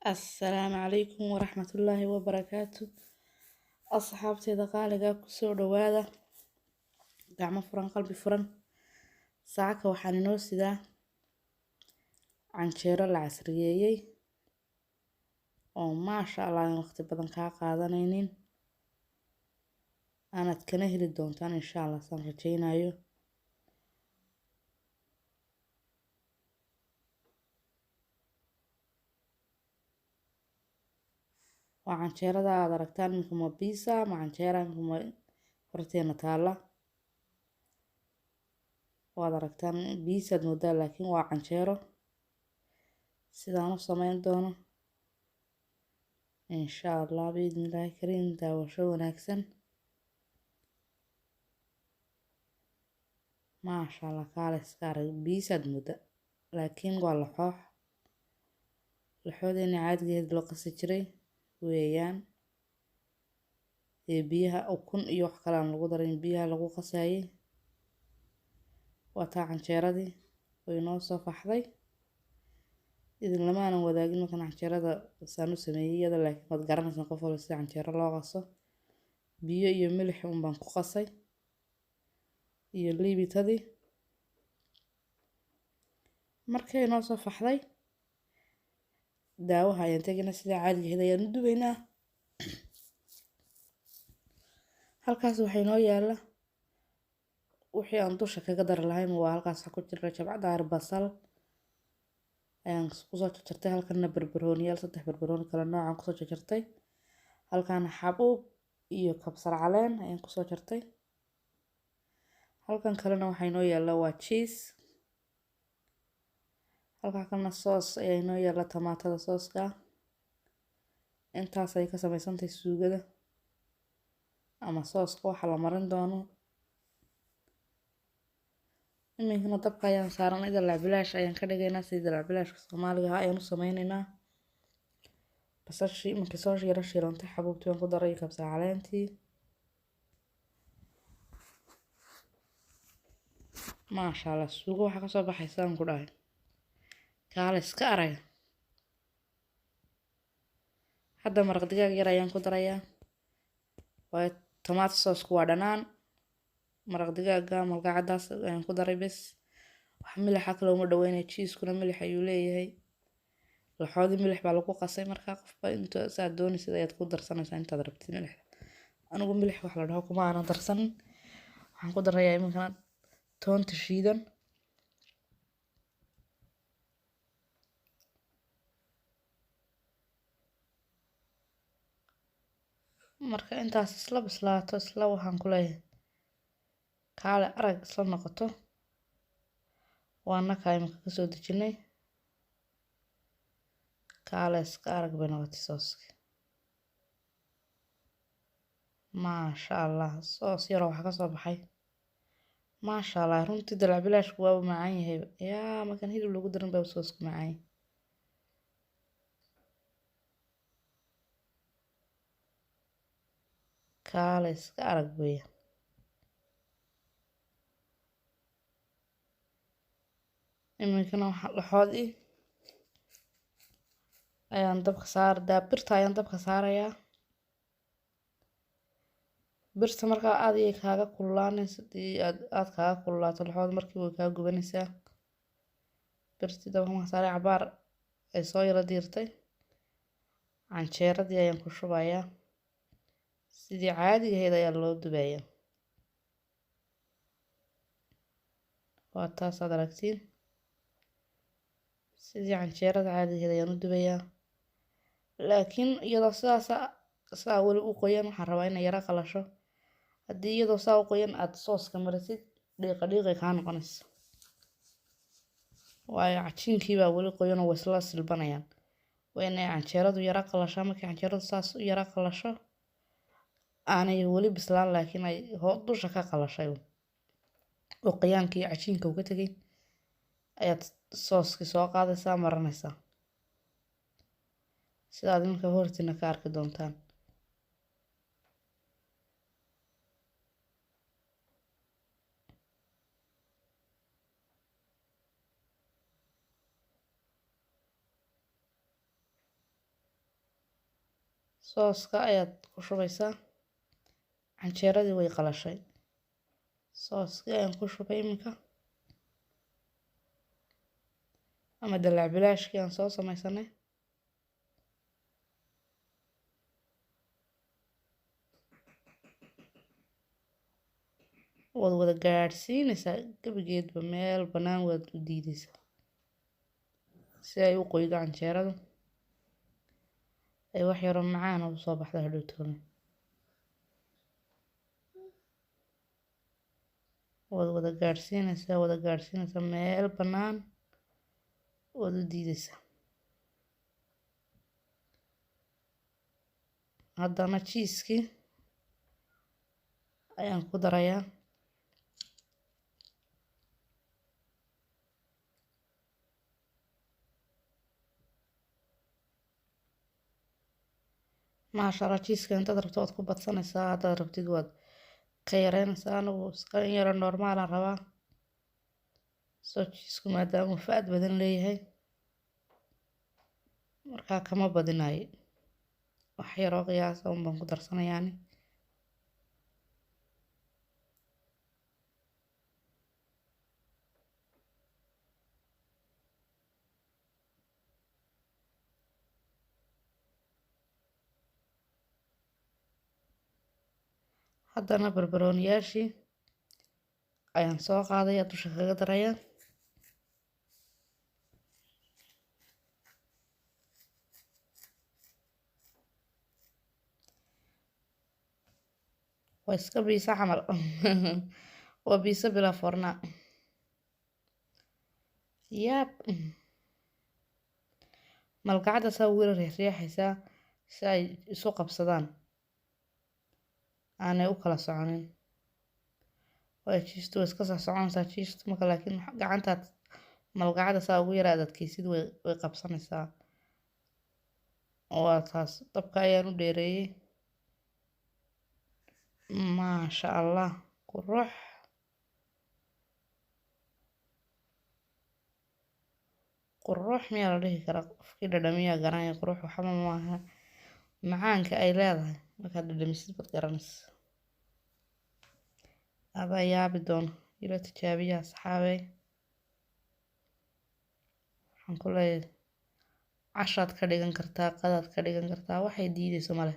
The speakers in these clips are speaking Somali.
السلام عليكم ورحمة الله وبركاته. أصحابتي دقالقا كسو دوادا قعمة فران قلبي فران ساعة وحانينو سيدا عنشيرو العسريي وما شاء الله وقت بدن قادانينين أنا تكنهلي دونتان إن شاء الله سنرجينايو وعنشيرو دا دركتان منكم بيسا مع عنشيرو منكم فرتين تالا ودركتان بيسا نودا لكن وعنشيرو سيدانو سمين دونو إن شاء الله بإذن الله كريم داوشو وناكسن ما شاء الله كالس كارك بيسد مدة لكن قال لحوح لحودين عاد جهد لو قصي جري ويان بيها أو كن يوح كلام لغو دارين بيها لغو قصاي وطا عنشيردي وينو صفحدي إذن لما أنا وداقين مكان عنشيردا سانو سميهي يدا لكن قد قرنس نقفل بس عنشيرا لو قصو بيو iyo milix un baan ku qasay iyo liibitadii markay noo soo faxday daawaha ayaan tegina sida caadiga ahayd ayaan u dubaynaa halkaas waxay noo yaala wixii aan dusha kaga dar lahayn waa halkaas ku jira jabcadaar basal ayaan kusoo jarjartay halkana barbarooniyaal 3 barbarooni kala nooc aan kusoo jarjartay halkana xabuub iyo kabsar caleen ayaan kusoo jartay halkan kalena waxay noo yaala waa cheese halka kalena soos ayaa noo yaala tamaatada sooska intaas ay ka samaysantahay suugada ama sooska waxa la marin doono iminkana dabka ayaan saaranay dalacbilaash ayaan ka dhigaynaa sida dalacbilaashka Soomaaliga ayaan u sameynaynaa basashii markii soo yara shiilantay xabuubtii aan ku daray kabsar caleentii ما شاء الله suugo waxa ka soo baxaysaan ku dhahay kaale iska arag hadda maraq digaag yar ayaan ku darayaa waa tomato sauce ku dhanaan maraq digaaga malqacadaas ayaan ku daray bas wax milix kale uma dhaweynay cheese kuna milix ayuu leeyahay laxoodi milix baa lagu qasay marka qofba inta saa doonaysid ayaad ku darsanaysaa intaad rabtid milix anigu milix wax la dhaho kuma aan darsan waxaan ku darayaa iminkana toonta shiidan marka intaas isla bislaato isla waxaan ku leeyahay kaale arag isla noqoto waana ka imika ka soo dejinay kaale iska arag bay noqotay sooska ما شاء الله صوص يرى waxa ka soo baxay ما شاء الله runtii dalacbilaashku waa macaan yahay yaa makan hilib lagu darin baa soosku macaan kaale iska arag bay iminkana waxa laxoodi ayaan dabka saar daabirta ayaan dabka saarayaa birta marka aad ay kaaga kululaanayso aad kaaga kululaato laxood markii way kaaga gubanaysaa birta dabka ma saaray cabaar ay soo yara diirtay canjeeradii ayaan ku shubayaa sidii caadiga ahayd ayaa loo dubayaa waa taas aad aragtiin sidii canjeerada caadiga ahayd ayaan u dubayaa laakiin iyadoo saa wali u qoyan waxaan rabaa inay yara qalasho haddii iyadoo saa u qoyan aad sooska marisid dhiiqa ka noqonaysa waayo cajiinkii baa wali qoyan oo isla silbanayaan waa inay canjeeradu yara qalasho markii canjeeradu saas u yara qalasho aanay wali bislaan laakiin ay dusha ka qalashay oo qoyaankii cajiinka uu ka tagay ayaad sooski soo qaadaysaa marinaysaa sidaad iminka hortiina ka arki doontaan sooska ayaad ku shubaysaa. Canjeeradii way qalashay. Sooskii ayaan ku shubay iminka ama dalac bilaashkii aan soo samaysanay. waad wada gaadhsiinaysaa gabigeedba meel bannaan waad u diidaysaa si ay u qoydo canjeeradu ay wax yaro macaan u soo baxdo hadhowtoona. waad wada gaadhsiinaysaa meel bannaan waad u diidaysaa. haddana jiiskii ayaan ku darayaa. maasha Allah, jiiska intaad rabto waad ku badsanaysaa, haddaad rabtid waad ka yareynaysaa. anigu iska in yaro normaalaan rabaa soo jiisku maadaama uu fat badan leeyahay markaa kama badinayo. wax yaroo qiyaasa un baan ku darsanayaani. haddana barbarooniyaashii ayaan soo qaadaya dusha kaga daraya. waa iska biisa camal waa biisa bilaa forna. yaab malgacada saa ugu riixaysaa si ay isu qabsadaan aanay u kala soconin. waa jiistu way iska soo soconaysaa jiistu marka, laakiin gacantaad malgacada saa ugu yara adadkaysid way qabsanaysaa. waa taas dabka ayaan u dheereeyey. maasha Allah, qurux qurux miyaa la dhihi karaa? qofkii dhadhamiyaa garanaya. qurux waxba maaha, macaanka ay leedahay markaad dhadhamisid baad garanaysa. adaa yaabi doona. ila tijaabiya asxaabey. waxaan ku leeyahay cashaad ka dhigan kartaa, qadaad ka dhigan kartaa, waxay diidayso male.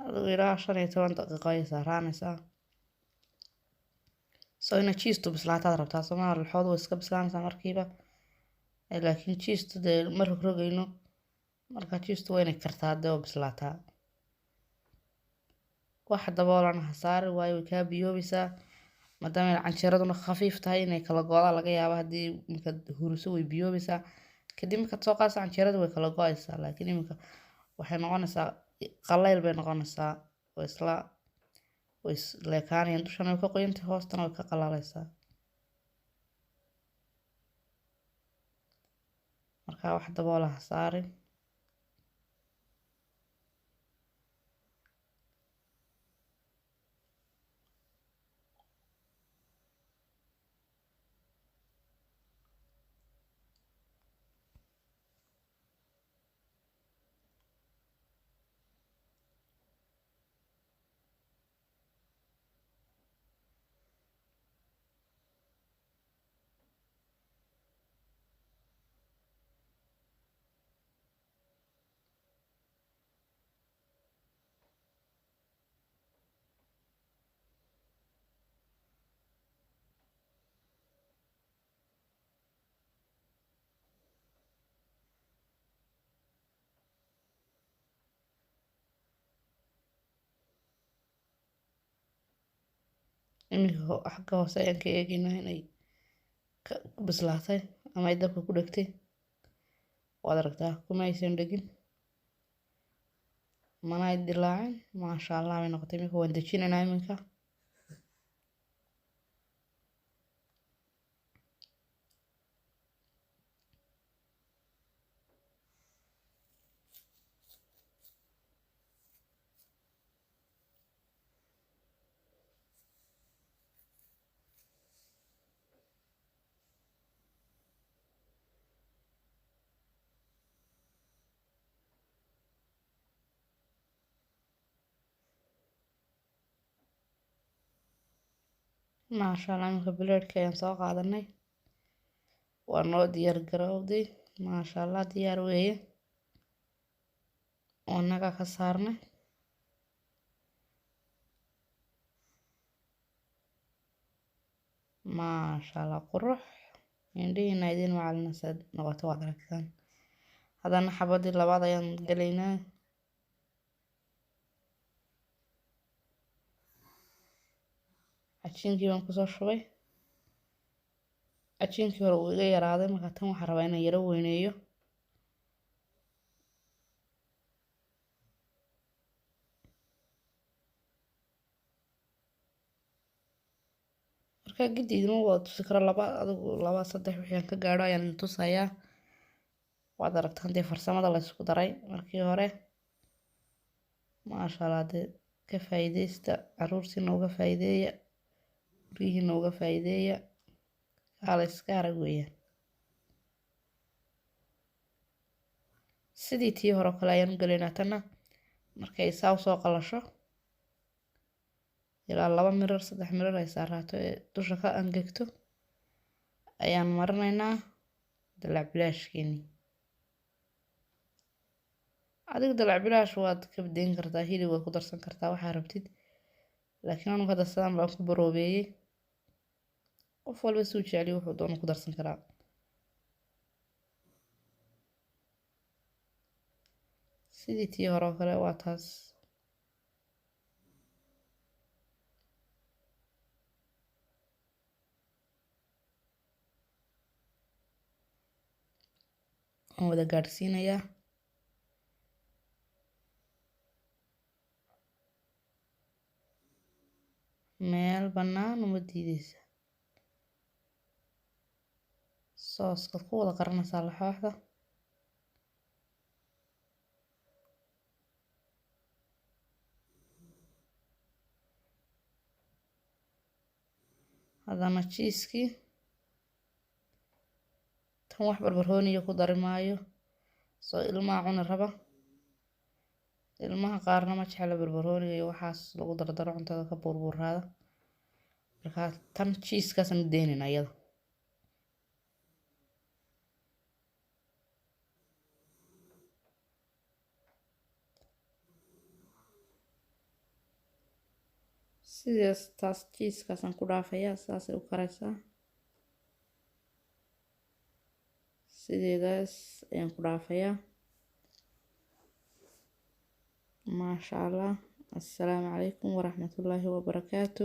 adigu ilaa 15 daqiiqo ayay saaraanaysaa. soo ina jiistu bislaataad rabtaa somaa laxoodu way iska bislaanaysaa markiiba. laakiin jiistu dee ma rogrogayno marka jiistu waa inay kartaa dee oo bislaataa. wax daboolana ha saari waayo way kaa biyoobaysaa maadaama canjeeraduna khafiif tahay inay kala go-daa laga yaabo. haddii markaad huriso way biyoobaysaa kadib markaad soo qaadaysa canjeeradu way kala go-aysaa. laakiin iminka waxay noqonaysaa qallayl bay noqonaysaa oo isla way isleekaanayaan. dushana way ka qoyantay hoostana way ka qalaalaysaa. markaa wax daboola ha saarin. iminka xagga hoose ayaan ka eegaynaa inay ka bislaatay ama ay dabka ku dhegtay. waad aragtaa kuma aysan dhegin mana ay dilaacin. maasha Allah bay noqotay. iminka waan dejinaynaa. iminka maasha allah iminka bileedhka ayaan soo qaadanay waa noo diyaar garowday maasha allah diyaar weeye oo naga ka saarnay maasha allah qurux indhihiina idin macalinaysa noqoto waad aragtaan haddana xabadii labaad ayaan gelaynaa cajiinkii baan kusoo shubay cajiinkii hore wuu iga yaraaday marka tan waxaan rabaa inaan yaro weyneeyo marka gidi idima wada tusi karo adigu laba saddex wixii aan ka gaadho ayaan idin tusayaa waad aragtaan dee farsamada la isku daray markii hore maasha allah dee ka faa'iideysta caruurtiina uga faa'iideeya guryihiina uga faa'iideeya kaala iska arag weeyaan sidii tii hore oo kale ayaan u gelaynaa tanna markay saa usoo qalasho ilaa 2 mirir 3 mirir ay saaraato ee dusha ka angegto ayaan marinaynaa dalac bilaashkeeni adiga dalac bilaash waad ka bedeyn kartaa hilib waad ku darsan kartaa waxaa rabtid laakiin anigu hadda sidaan baan ku baroobeeyey qof walba suu jeceliyo wuxuu doono ku darsan karaa sidii tii hore oo kale waa taas waan wada gaadhsiinayaa meel bannaan uma diideysa sooskaad ku wada qaranaysaa laxooxda haddana jiiskii tan wax barbarooniyo ku dari maayo soo ilmaha cuni raba ilmaha qaarna ma jecla barbarooniga iyo waxaas lagu dardaro cuntada ka buurbuuraada marka tan jiiskaasaan u daynayna iyada sidaas taas jiiskaasaan ku dhaafayaa saasay u karaysaa sideedaas ayaan ku dhaafayaa maasha allah assalaamu calaykum waraxmatullaahi wabarakaatu